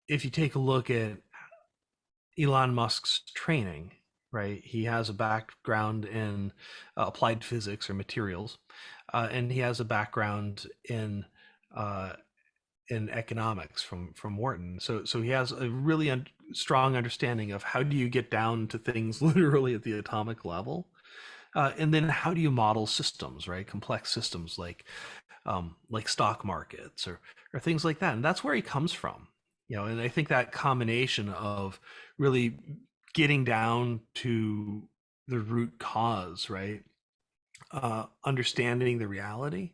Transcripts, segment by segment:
if you take a look at Elon Musk's training, right? He has a background in applied physics or materials, and he has a background uh, in economics from Wharton. So he has a really strong understanding of how do you get down to things literally at the atomic level, and then how do you model systems, right? Complex systems like stock markets or things like that. And that's where he comes from, and I think that combination of really getting down to the root cause, right? Understanding the reality,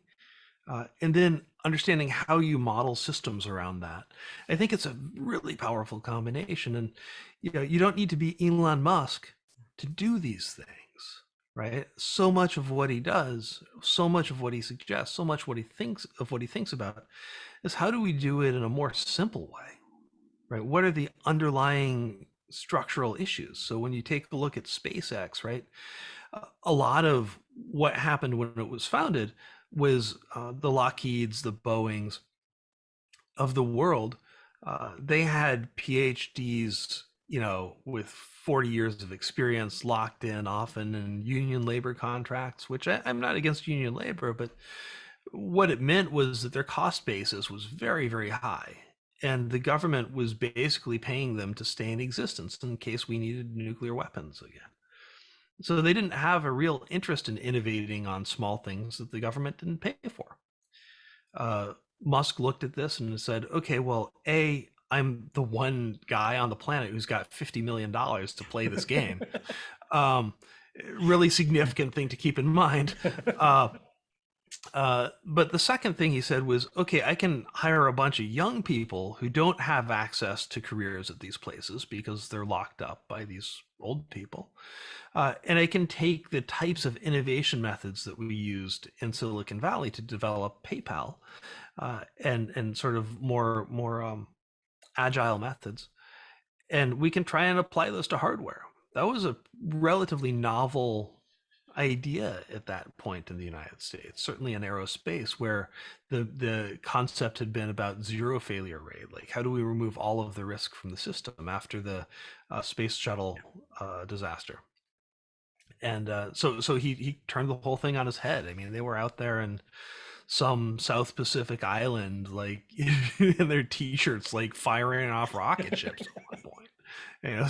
and then understanding how you model systems around that. I think it's a really powerful combination. And you don't need to be Elon Musk to do these things, right? So much of what he does, so much of what he suggests, so much what he thinks about is how do we do it in a more simple way, right? What are the underlying structural issues? So when you take a look at SpaceX, right, a lot of what happened when it was founded was the Lockheeds, the Boeings of the world. They had PhDs, with 40 years of experience locked in, often in union labor contracts, which I'm not against union labor, but what it meant was that their cost basis was very, very high. And the government was basically paying them to stay in existence in case we needed nuclear weapons again. So they didn't have a real interest in innovating on small things that the government didn't pay for. Uh, Musk looked at this and said, okay, well, I'm the one guy on the planet who's got $50 million to play this game. Um, Really significant thing to keep in mind. But the second thing he said was, okay, I can hire a bunch of young people who don't have access to careers at these places because they're locked up by these old people. And I can take the types of innovation methods that we used in Silicon Valley to develop PayPal, and sort of more agile methods, and we can try and apply those to hardware. That was a relatively novel idea at that point in the United States, certainly in aerospace, where the concept had been about zero failure rate. Like, how do we remove all of the risk from the system after the space shuttle disaster? And so he turned the whole thing on his head. I mean, they were out there in some South Pacific island, like in their t-shirts, like firing off rocket ships at one point.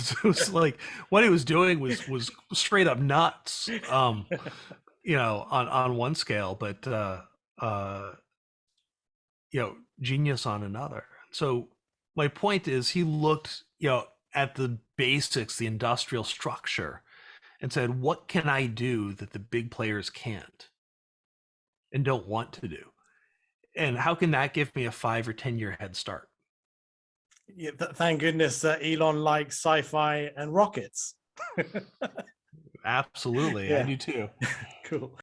So it was like what he was doing was straight up nuts. On one scale, but uh, genius on another. So my point is, he looked, at the basics, the industrial structure, and said, what can I do that the big players can't and don't want to do? And how can that give me a 5 or 10 year head start? Yeah, thank goodness that Elon likes sci-fi and rockets. Absolutely. Yeah. I do too. Cool.